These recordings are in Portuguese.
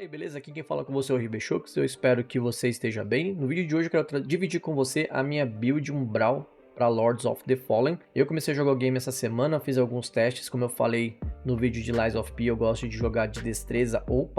beleza? Aqui quem fala com você é o Ribechux, eu espero que você esteja bem. No vídeo de hoje eu quero dividir com você a minha build Umbral para Lords of the Fallen. Eu comecei a jogar o game essa semana, fiz alguns testes, como eu falei no vídeo de Lies of P, eu gosto de jogar de destreza ou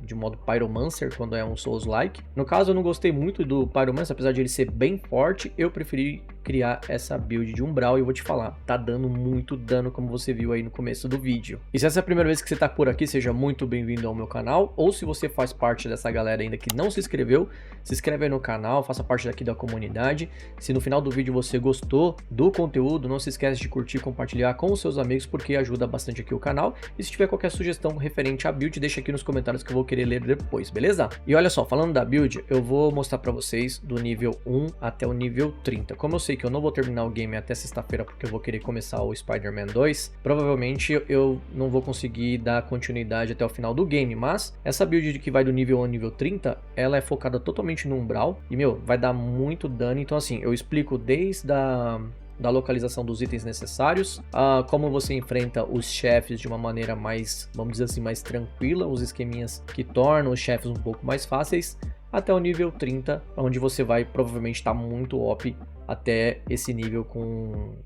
de modo Pyromancer, quando é um Souls-like. No caso eu não gostei muito do Pyromancer, apesar de ele ser bem forte, eu preferi criar essa build de Umbral e eu vou te falar, tá dando muito dano como você viu aí no começo do vídeo. E se essa é a primeira vez que você tá por aqui, seja muito bem-vindo ao meu canal, ou se você faz parte dessa galera ainda que não se inscreveu, se inscreve aí no canal, faça parte daqui da comunidade. Se no final do vídeo você gostou do conteúdo, não se esquece de curtir e compartilhar com os seus amigos, porque ajuda bastante aqui o canal. E se tiver qualquer sugestão referente à build, deixa aqui nos comentários que eu vou querer ler depois, beleza? E olha só, falando da build, eu vou mostrar pra vocês do nível 1 até o nível 30. Como eu sei que eu não vou terminar o game até sexta-feira, porque eu vou querer começar o Spider-Man 2, provavelmente eu não vou conseguir dar continuidade até o final do game, mas essa build que vai do nível 1 ao nível 30, ela é focada totalmente no Umbral, e meu, vai dar muito dano. Então assim, eu explico desde da localização dos itens necessários, como você enfrenta os chefes de uma maneira mais, vamos dizer assim, mais tranquila, os esqueminhas que tornam os chefes um pouco mais fáceis, até o nível 30, onde você vai provavelmente estar muito OP até esse nível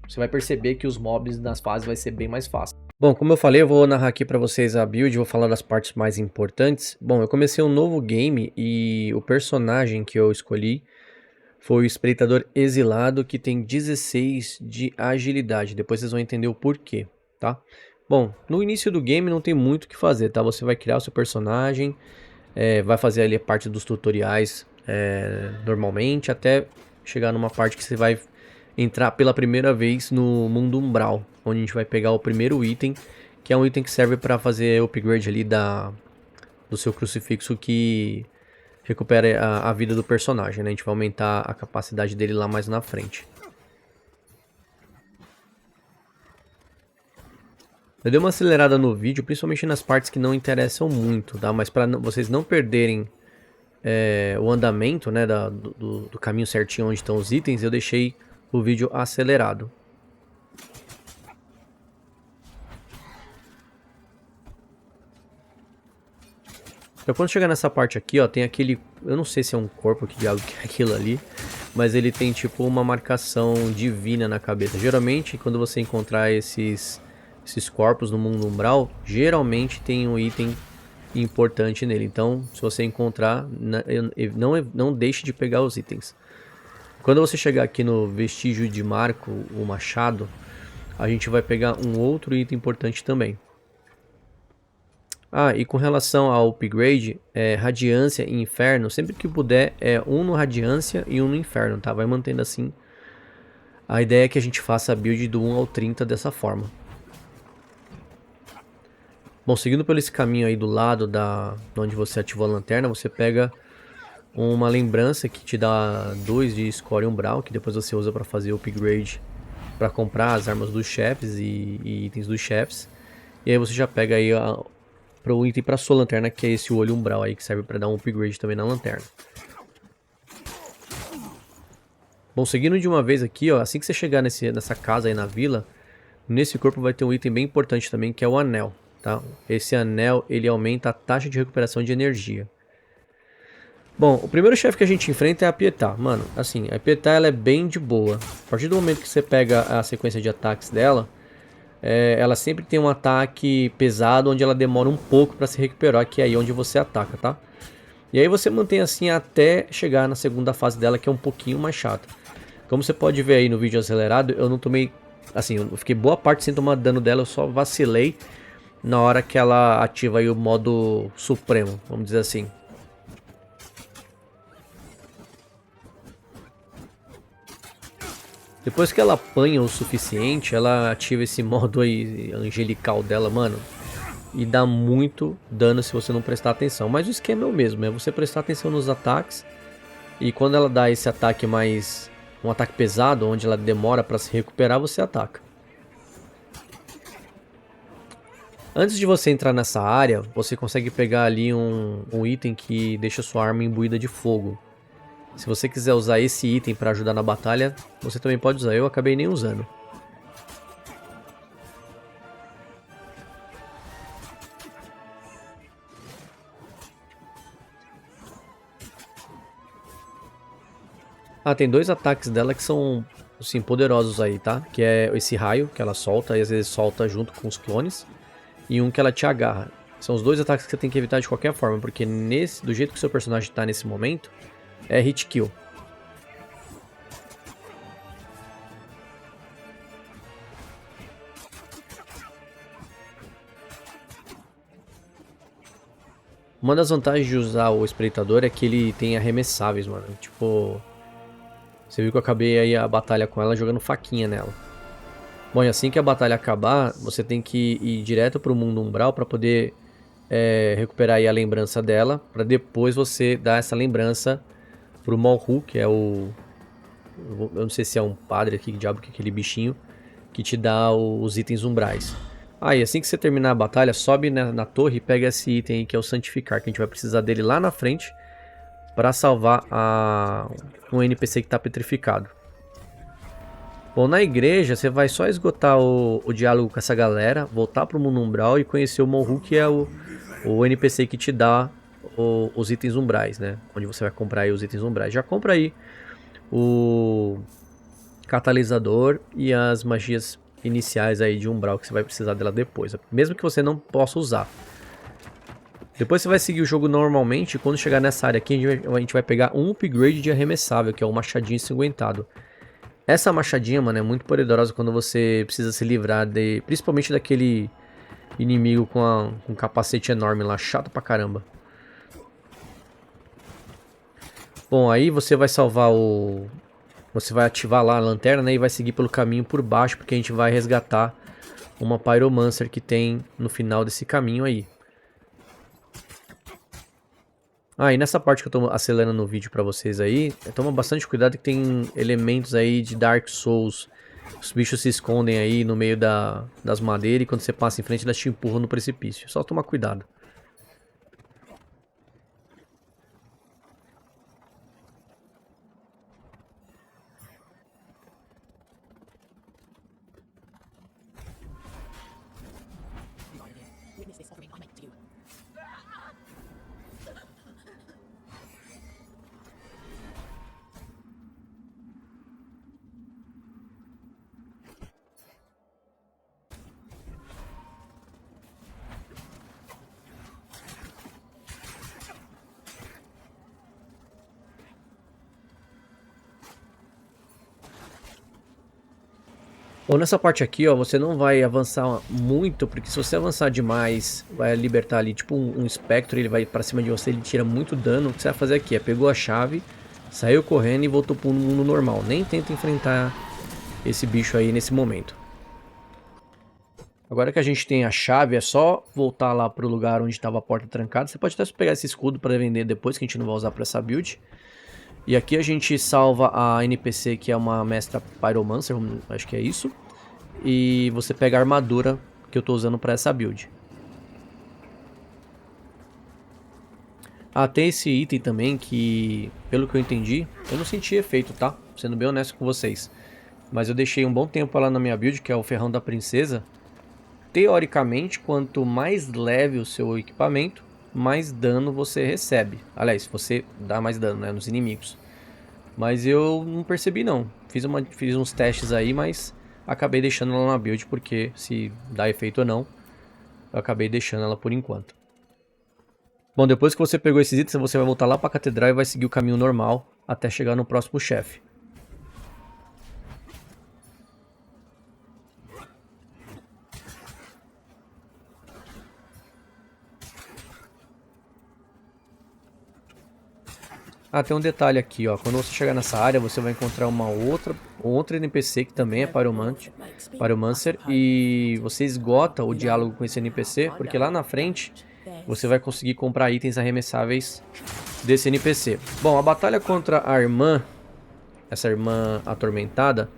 você vai perceber que os mobs nas fases vai ser bem mais fácil. Bom, como eu falei, eu vou narrar aqui para vocês a build, vou falar das partes mais importantes. Bom, eu comecei um novo game e o personagem que eu escolhi foi o Espreitador Exilado, que tem 16 de agilidade. Depois vocês vão entender o porquê, tá? Bom, no início do game não tem muito o que fazer, tá? Você vai criar o seu personagem, vai fazer ali a parte dos tutoriais normalmente, até chegar numa parte que você vai entrar pela primeira vez no mundo Umbral, onde a gente vai pegar o primeiro item, que é um item que serve para fazer upgrade ali do seu crucifixo, que recupera a vida do personagem, né? A gente vai aumentar a capacidade dele lá mais na frente. Eu dei uma acelerada no vídeo, principalmente nas partes que não interessam muito, tá? Mas para vocês não perderem o andamento, né, do caminho certinho onde estão os itens, eu deixei o vídeo acelerado. Então quando chegar nessa parte aqui, ó, tem aquele, eu não sei se é um corpo, que diabo que é aquilo ali, mas ele tem tipo uma marcação divina na cabeça. Geralmente quando você encontrar esses corpos no mundo Umbral, geralmente tem um item importante nele. Então se você encontrar, não deixe de pegar os itens. Quando você chegar aqui no vestígio de Marco, o machado, a gente vai pegar um outro item importante também. E com relação ao upgrade, Radiância e Inferno, sempre que puder, um no Radiância e um no Inferno, tá? Vai mantendo assim. A ideia é que a gente faça a build do 1 ao 30 dessa forma. Bom, seguindo por esse caminho aí do lado de onde você ativou a lanterna, você pega uma lembrança que te dá 2 de Score Umbral, que depois você usa para fazer o upgrade, para comprar as armas dos chefes e itens dos chefes. E aí você já pega aí para o item para sua lanterna, que é esse olho umbral aí, que serve para dar um upgrade também na lanterna. Bom, seguindo de uma vez aqui, ó, assim que você chegar nessa casa aí na vila, nesse corpo vai ter um item bem importante também, que é o anel, tá? Esse anel, ele aumenta a taxa de recuperação de energia. Bom, o primeiro chefe que a gente enfrenta é a Pietà. Mano, assim, a Pietà ela é bem de boa. A partir do momento que você pega a sequência de ataques dela, ela sempre tem um ataque pesado, onde ela demora um pouco para se recuperar, que é aí onde você ataca, tá? E aí você mantém assim até chegar na segunda fase dela, que é um pouquinho mais chata. Como você pode ver aí no vídeo acelerado, eu não tomei... Assim, eu fiquei boa parte sem tomar dano dela, eu só vacilei na hora que ela ativa aí o modo supremo, vamos dizer assim. Depois que ela apanha o suficiente, ela ativa esse modo aí angelical dela, mano. E dá muito dano se você não prestar atenção. Mas o esquema é o mesmo, é você prestar atenção nos ataques. E quando ela dá esse ataque mais... um ataque pesado, onde ela demora para se recuperar, você ataca. Antes de você entrar nessa área, você consegue pegar ali um item que deixa sua arma imbuída de fogo. Se você quiser usar esse item para ajudar na batalha, você também pode usar. Eu acabei nem usando. Ah, tem dois ataques dela que são, assim, poderosos aí, tá? Que é esse raio que ela solta, e às vezes solta junto com os clones. E um que ela te agarra. São os dois ataques que você tem que evitar de qualquer forma, porque do jeito que o seu personagem tá nesse momento, é hit kill. Uma das vantagens de usar o espreitador é que ele tem arremessáveis, mano. Tipo, você viu que eu acabei aí a batalha com ela jogando faquinha nela. Bom, e assim que a batalha acabar, você tem que ir direto pro mundo umbral para poder recuperar aí a lembrança dela, para depois você dar essa lembrança pro Malhu, que é o... Eu não sei se é um padre aqui, que diabo que é aquele bichinho, que te dá os itens umbrais. Ah, e assim que você terminar a batalha, sobe na torre e pega esse item aí que é o Santificar, que a gente vai precisar dele lá na frente para salvar um NPC que está petrificado. Bom, na igreja você vai só esgotar o diálogo com essa galera, voltar pro mundo umbral e conhecer o Malhu, que é o NPC que te dá os itens umbrais, né? Onde você vai comprar aí os itens umbrais. Já compra aí o catalisador e as magias iniciais aí de umbral que você vai precisar dela depois, mesmo que você não possa usar. Depois você vai seguir o jogo normalmente, e quando chegar nessa área aqui a gente vai pegar um upgrade de arremessável, que é o machadinho ensanguentado. Essa machadinha, mano, é muito poderosa quando você precisa se livrar principalmente daquele inimigo com um capacete enorme lá, chato pra caramba. Bom, aí você vai salvar Você vai ativar lá a lanterna, né, e vai seguir pelo caminho por baixo, porque a gente vai resgatar uma Pyromancer que tem no final desse caminho aí. Ah, e nessa parte que eu tô acelerando o vídeo pra vocês aí, toma bastante cuidado que tem elementos aí de Dark Souls. Os bichos se escondem aí no meio das madeiras e quando você passa em frente elas te empurram no precipício. Só tomar cuidado. Bom, nessa parte aqui, ó, você não vai avançar muito, porque se você avançar demais, vai libertar ali tipo um espectro, ele vai pra cima de você, ele tira muito dano. O que você vai fazer aqui é pegou a chave, saiu correndo e voltou pro mundo normal. Nem tenta enfrentar esse bicho aí nesse momento. Agora que a gente tem a chave, é só voltar lá pro lugar onde estava a porta trancada. Você pode até pegar esse escudo para vender depois, que a gente não vai usar para essa build. E aqui a gente salva a NPC, que é uma mestra Pyromancer, acho que é isso. E você pega a armadura que eu estou usando para essa build. Ah, tem esse item também que, pelo que eu entendi, eu não senti efeito, tá? Sendo bem honesto com vocês. Mas eu deixei um bom tempo lá na minha build, que é o Ferrão da Princesa. Teoricamente, quanto mais leve o seu equipamento, mais dano você recebe. Aliás, você dá mais dano, né, nos inimigos. Mas eu não percebi não. Fiz uns testes aí, mas acabei deixando ela na build porque se dá efeito ou não, eu acabei deixando ela por enquanto. Bom, depois que você pegou esses itens, você vai voltar lá para a catedral e vai seguir o caminho normal até chegar no próximo chefe. Ah, tem um detalhe aqui, ó. Quando você chegar nessa área, você vai encontrar outro NPC que também é Pyromancer, e você esgota o diálogo com esse NPC, porque lá na frente você vai conseguir comprar itens arremessáveis desse NPC. Bom, a batalha contra a irmã, essa irmã atormentada,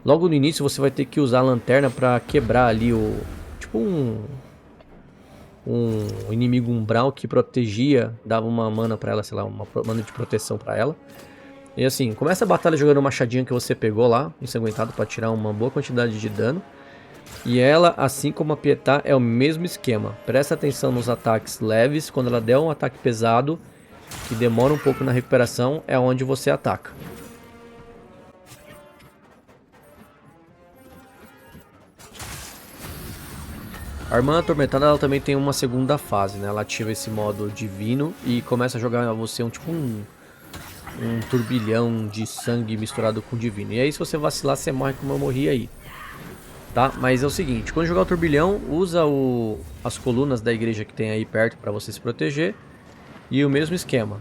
logo no início você vai ter que usar a lanterna para quebrar ali tipo um inimigo umbral que protegia, dava uma mana pra ela, sei lá, uma mana de proteção pra ela. E assim, começa a batalha jogando o machadinho que você pegou lá, ensanguentado, pra tirar uma boa quantidade de dano. E ela, assim como a Pietá, é o mesmo esquema. Presta atenção nos ataques leves, quando ela der um ataque pesado, que demora um pouco na recuperação, é onde você ataca. A Irmã Atormentada ela também tem uma segunda fase, né? Ela ativa esse modo divino e começa a jogar você um turbilhão de sangue misturado com divino. E aí se você vacilar, você morre como eu morri aí. Tá? Mas é o seguinte, quando jogar o turbilhão, usa as colunas da igreja que tem aí perto para você se proteger. E o mesmo esquema.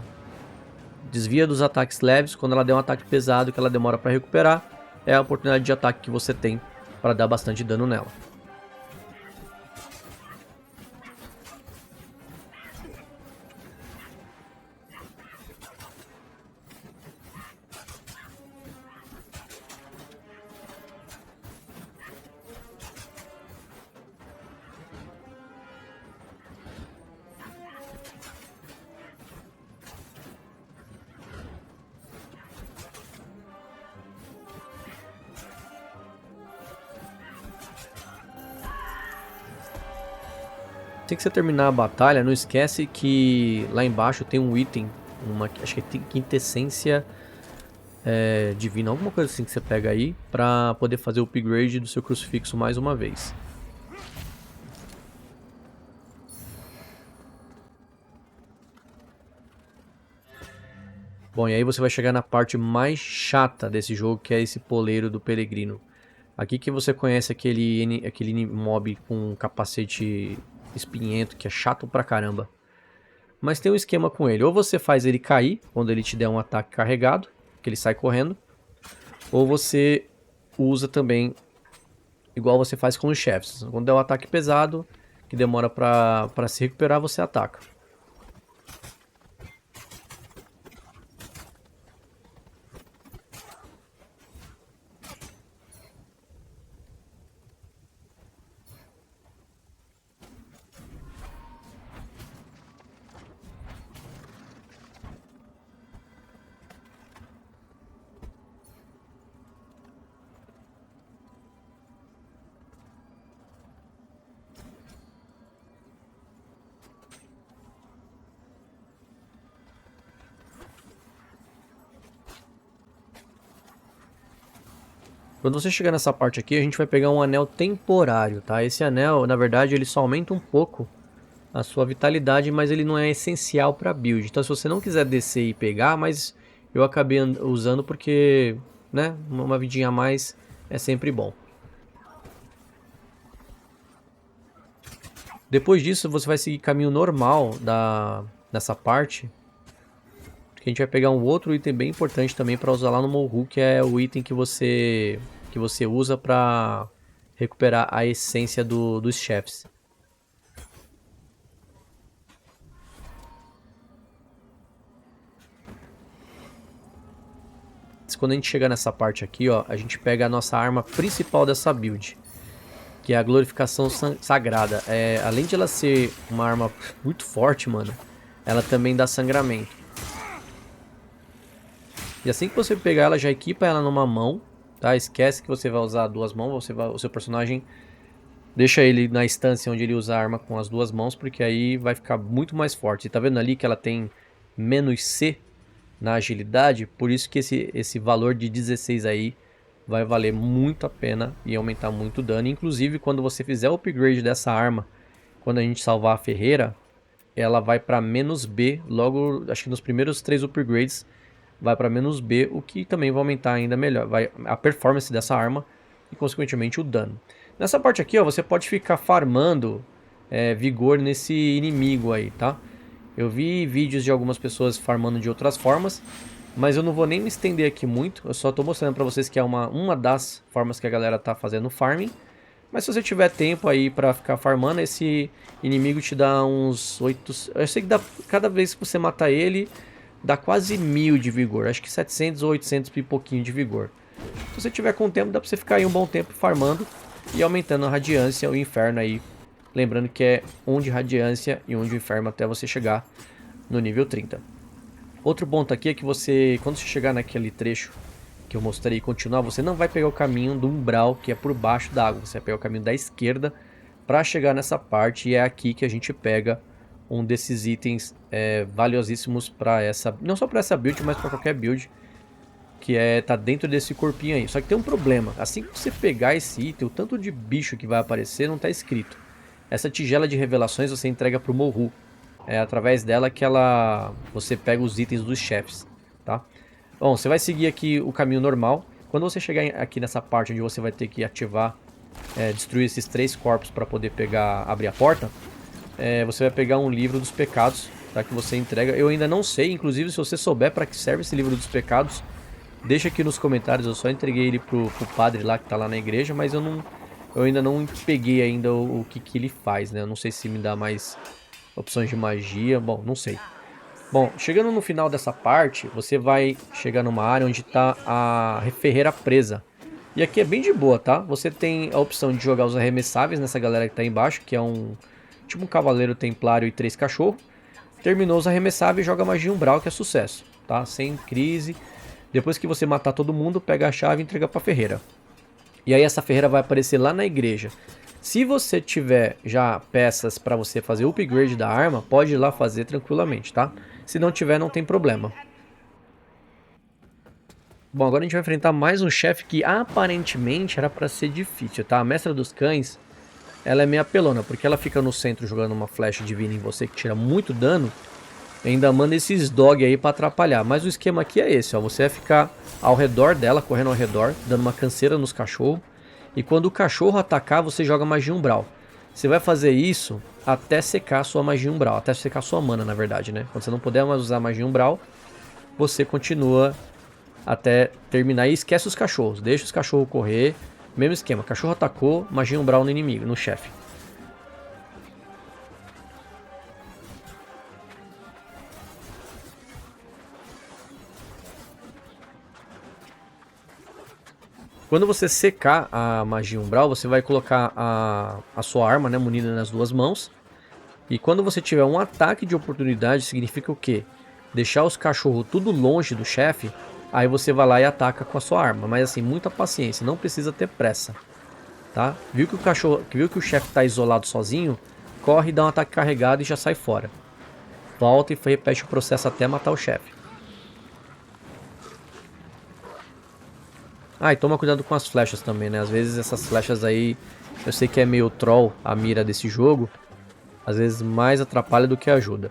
Desvia dos ataques leves, quando ela der um ataque pesado que ela demora para recuperar, é a oportunidade de ataque que você tem para dar bastante dano nela. Assim que você terminar a batalha, não esquece que lá embaixo tem um item, acho que tem quintessência divina, alguma coisa assim que você pega aí, pra poder fazer o upgrade do seu crucifixo mais uma vez. Bom, e aí você vai chegar na parte mais chata desse jogo, que é esse poleiro do peregrino. Aqui que você conhece aquele mob com um capacete espinhento, que é chato pra caramba. Mas tem um esquema com ele. Ou você faz ele cair, quando ele te der um ataque carregado, que ele sai correndo. Ou você usa também, igual você faz com os chefes. Quando der um ataque pesado, que demora pra se recuperar, você ataca. Quando você chegar nessa parte aqui, a gente vai pegar um anel temporário, tá? Esse anel, na verdade, ele só aumenta um pouco a sua vitalidade, mas ele não é essencial para build. Então se você não quiser descer e pegar, mas eu acabei usando porque, né, uma vidinha a mais é sempre bom. Depois disso, você vai seguir caminho normal dessa parte, que a gente vai pegar um outro item bem importante também para usar lá no Mohu, que é o item que você usa para recuperar a essência dos chefes. Quando a gente chegar nessa parte aqui, ó, a gente pega a nossa arma principal dessa build, que é a glorificação sagrada. Além de ela ser uma arma muito forte, mano, ela também dá sangramento. E assim que você pegar ela, já equipa ela numa mão, tá? Esquece que você vai usar duas mãos, o seu personagem deixa ele na instância onde ele usa a arma com as duas mãos, porque aí vai ficar muito mais forte. E tá vendo ali que ela tem menos C na agilidade? Por isso que esse valor de 16 aí vai valer muito a pena e aumentar muito o dano. Inclusive, quando você fizer o upgrade dessa arma, quando a gente salvar a ferreira, ela vai para menos B, logo, acho que nos primeiros 3 upgrades vai para menos B, o que também vai aumentar ainda melhor a performance dessa arma e consequentemente o dano. Nessa parte aqui, ó, você pode ficar farmando vigor nesse inimigo aí, tá? Eu vi vídeos de algumas pessoas farmando de outras formas, mas eu não vou nem me estender aqui muito. Eu só tô mostrando pra vocês que é uma das formas que a galera tá fazendo farming. Mas se você tiver tempo aí pra ficar farmando, esse inimigo te dá uns 8... Eu sei que cada vez que você matar ele, dá quase 1000 de vigor. Acho que 700 ou 800 e pouquinho de vigor. Se você tiver com tempo, dá pra você ficar aí um bom tempo farmando e aumentando a radiância, o inferno aí. Lembrando que é 1 de radiância e 1 de inferno até você chegar no nível 30. Outro ponto aqui é que você, quando você chegar naquele trecho que eu mostrei e continuar, você não vai pegar o caminho do umbral que é por baixo da água. Você vai pegar o caminho da esquerda para chegar nessa parte, e é aqui que a gente pega um desses itens valiosíssimos para essa, não só para essa build, mas para qualquer build, que tá dentro desse corpinho aí. Só que tem um problema, assim que você pegar esse item, o tanto de bicho que vai aparecer não tá escrito. Essa tigela de revelações você entrega pro Mohu. É através dela que você pega os itens dos chefes, tá? Bom, você vai seguir aqui o caminho normal. Quando você chegar aqui nessa parte onde você vai ter que ativar, destruir esses 3 corpos para poder abrir a porta, você vai pegar um livro dos pecados, tá? Que você entrega. Eu ainda não sei, inclusive, se você souber para que serve esse livro dos pecados, deixa aqui nos comentários. Eu só entreguei ele pro padre lá que tá lá na igreja, mas eu ainda não peguei ainda o que ele faz, né? Eu não sei se me dá mais opções de magia, bom, não sei. Bom, chegando no final dessa parte, você vai chegar numa área onde tá a ferreira presa. E aqui é bem de boa, tá? Você tem a opção de jogar os arremessáveis nessa galera que tá embaixo, que é tipo um cavaleiro templário e 3 cachorros. Terminou os arremessáveis, joga magia umbral, que é sucesso, tá? Sem crise. Depois que você matar todo mundo, pega a chave e entrega pra ferreira. E aí essa ferreira vai aparecer lá na igreja. Se você tiver já peças para você fazer o upgrade da arma, pode ir lá fazer tranquilamente, tá? Se não tiver, não tem problema. Bom, agora a gente vai enfrentar mais um chefe que aparentemente era para ser difícil, tá? A Mestra dos Cães, ela é meio apelona, porque ela fica no centro jogando uma flecha divina em você que tira muito dano. E ainda manda esses dog aí para atrapalhar. Mas o esquema aqui é esse, ó. Você vai ficar ao redor dela, correndo ao redor, dando uma canseira nos cachorros. E quando o cachorro atacar, você joga magia umbral. Você vai fazer isso até secar a sua magia umbral. Até secar a sua mana, na verdade, né? Quando você não puder mais usar magia umbral, você continua até terminar e esquece os cachorros. Deixa os cachorros correr. Mesmo esquema. Cachorro atacou, magia umbral no inimigo, no chefe. Quando você secar a magia umbral, você vai colocar a sua arma, né, munida nas 2 mãos. E quando você tiver um ataque de oportunidade, significa o quê? Deixar os cachorros tudo longe do chefe, aí você vai lá e ataca com a sua arma. Mas assim, muita paciência, não precisa ter pressa, tá? Viu que o chefe está isolado sozinho? Corre, dá um ataque carregado e já sai fora. Volta e repete o processo até matar o chefe. Ah, e toma cuidado com as flechas também, né? Às vezes essas flechas aí, eu sei que é meio troll a mira desse jogo. Às vezes mais atrapalha do que ajuda.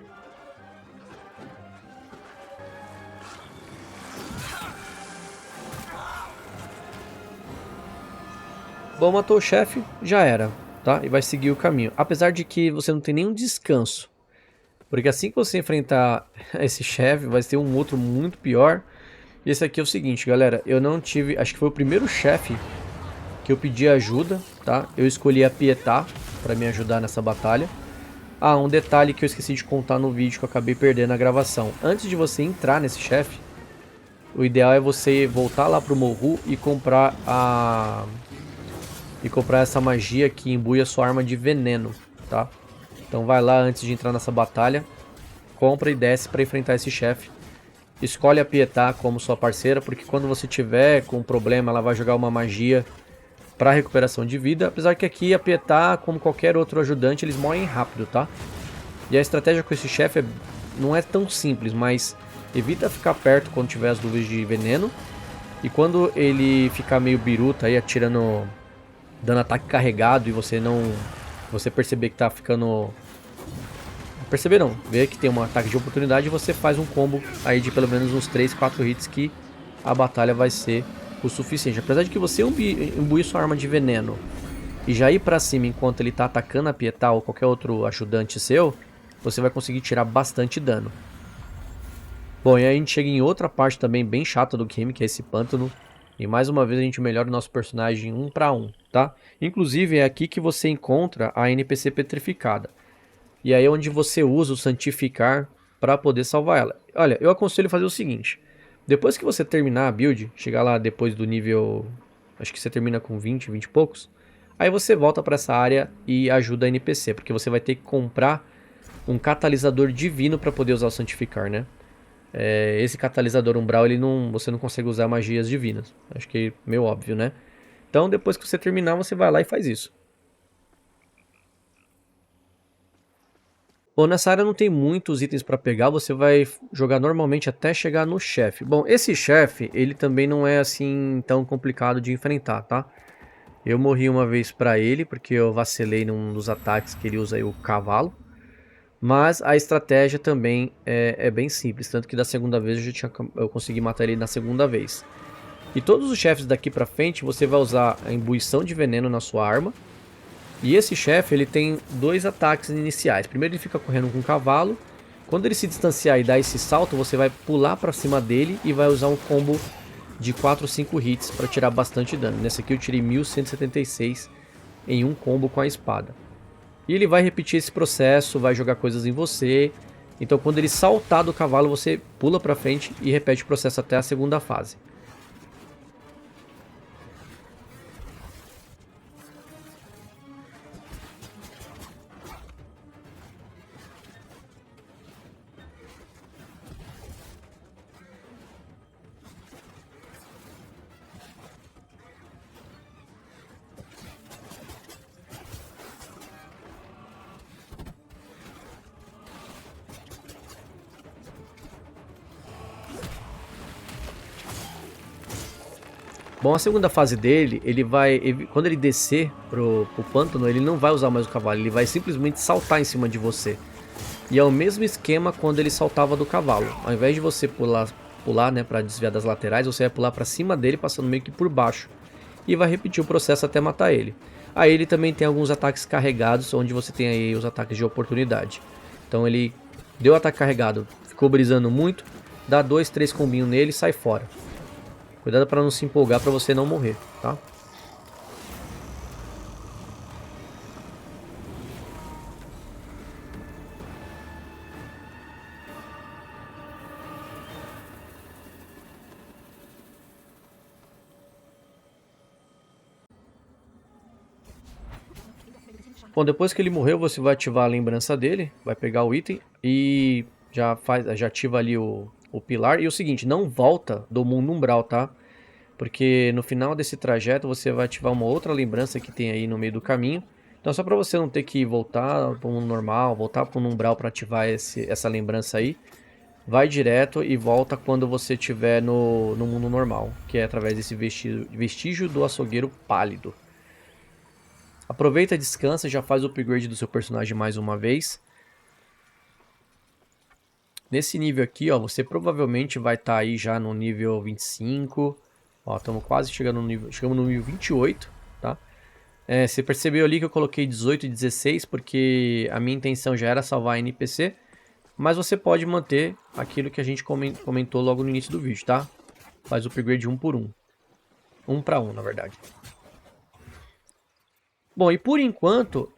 Bom, matou o chefe, já era, tá? E vai seguir o caminho. Apesar de que você não tem nenhum descanso. Porque assim que você enfrentar esse chefe, vai ter um outro muito pior. E esse aqui é o seguinte, galera. Eu não tive... Acho que foi o primeiro chefe que eu pedi ajuda, tá? Eu escolhi a Pietá para me ajudar nessa batalha. Ah, um detalhe que eu esqueci de contar no vídeo que eu acabei perdendo a gravação. Antes de você entrar nesse chefe, o ideal é você voltar lá pro Mohu e comprar essa magia que imbui a sua arma de veneno, tá? Então vai lá antes de entrar nessa batalha, compra e desce para enfrentar esse chefe. Escolhe a Pietá como sua parceira, porque quando você tiver com um problema, ela vai jogar uma magia para recuperação de vida. Apesar que aqui a Pietá, como qualquer outro ajudante, eles morrem rápido, tá? E a estratégia com esse chefe não é tão simples, mas evita ficar perto quando tiver as luvas de veneno. E quando ele ficar meio biruta aí, atirando, dando ataque carregado e você perceber que tá ficando... Perceber não, ver que tem um ataque de oportunidade, você faz um combo aí de pelo menos uns 3, 4 hits que a batalha vai ser o suficiente. Apesar de que você imbuir sua arma de veneno e já ir pra cima enquanto ele tá atacando a Pietá ou qualquer outro ajudante seu, você vai conseguir tirar bastante dano. Bom, e aí a gente chega em outra parte também bem chata do game, que é esse pântano. E mais uma vez a gente melhora o nosso personagem 1 para 1, tá? Inclusive é aqui que você encontra a NPC petrificada. E aí é onde você usa o santificar para poder salvar ela. Olha, eu aconselho fazer o seguinte. Depois que você terminar a build, chegar lá depois do nível... Acho que você termina com 20, 20 e poucos. Aí você volta para essa área e ajuda a NPC. Porque você vai ter que comprar um catalisador divino para poder usar o santificar, né? Esse catalisador umbral, você não consegue usar magias divinas. Acho que é meio óbvio, né? Então depois que você terminar, você vai lá e faz isso. Bom, nessa área não tem muitos itens para pegar, você vai jogar normalmente até chegar no chefe. Bom, esse chefe, ele também não é assim tão complicado de enfrentar, tá? Eu morri uma vez pra ele, porque eu vacilei num dos ataques que ele usa aí, o cavalo. Mas a estratégia também é bem simples, tanto que da segunda vez eu consegui matar ele na segunda vez. E todos os chefes daqui pra frente você vai usar a imbuição de veneno na sua arma. E esse chefe ele tem dois ataques iniciais. Primeiro ele fica correndo com o cavalo. Quando ele se distanciar e dar esse salto, você vai pular pra cima dele e vai usar um combo de 4 ou 5 hits para tirar bastante dano. Nesse aqui eu tirei 1176 em um combo com a espada. E ele vai repetir esse processo, vai jogar coisas em você. Então quando ele saltar do cavalo, você pula pra frente e repete o processo até a segunda fase. Bom, a segunda fase dele, quando ele descer pro pântano, ele não vai usar mais o cavalo, ele vai simplesmente saltar em cima de você. E é o mesmo esquema quando ele saltava do cavalo. Ao invés de você pular, né, para desviar das laterais, você vai pular para cima dele, passando meio que por baixo. E vai repetir o processo até matar ele. Aí ele também tem alguns ataques carregados, onde você tem aí os ataques de oportunidade. Então ele deu ataque carregado, ficou brisando muito, dá 2, 3 combinhos nele e sai fora. Cuidado para não se empolgar para você não morrer, tá? Bom, depois que ele morreu, você vai ativar a lembrança dele, vai pegar o item e já ativa ali o pilar. E o seguinte, não volta do mundo umbral, tá? Porque no final desse trajeto você vai ativar uma outra lembrança que tem aí no meio do caminho. Então só para você não ter que voltar para o mundo normal, voltar para o umbral para ativar essa lembrança aí, vai direto e volta quando você estiver no mundo normal, que é através desse vestígio do açougueiro pálido. Aproveita, descansa, já faz o upgrade do seu personagem mais uma vez. Nesse nível aqui, ó, você provavelmente vai estar aí já no nível 25. Ó, estamos quase chegando no nível, chegamos no nível 28, tá? Você percebeu ali que eu coloquei 18 e 16 porque a minha intenção já era salvar a NPC, mas você pode manter aquilo que a gente comentou logo no início do vídeo, tá? Faz o upgrade um por um. Um para um, na verdade. Bom, e por enquanto,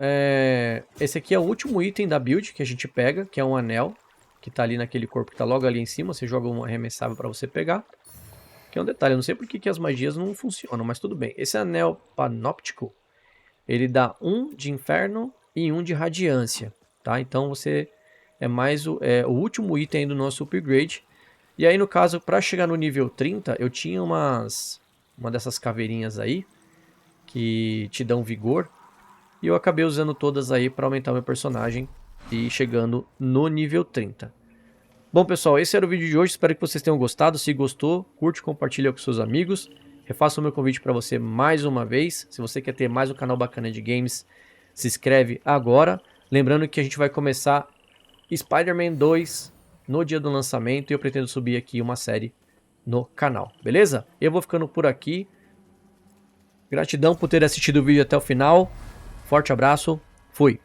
esse aqui é o último item da build que a gente pega, que é um anel, que tá ali naquele corpo que tá logo ali em cima, você joga um arremessável para você pegar. Que é um detalhe, eu não sei por que as magias não funcionam, mas tudo bem. Esse anel panóptico, ele dá 1 de inferno e 1 de radiância, tá? Então você é mais o último item do nosso upgrade. E aí no caso, para chegar no nível 30, eu tinha uma dessas caveirinhas aí, que te dão vigor, e eu acabei usando todas aí para aumentar meu personagem e chegando no nível 30. Bom pessoal, esse era o vídeo de hoje, espero que vocês tenham gostado. Se gostou, curte, compartilha com seus amigos. Refaço o meu convite para você mais uma vez. Se você quer ter mais um canal bacana de games, se inscreve agora. Lembrando que a gente vai começar Spider-Man 2 no dia do lançamento e eu pretendo subir aqui uma série no canal, beleza? Eu vou ficando por aqui. Gratidão por ter assistido o vídeo até o final. Forte abraço, fui!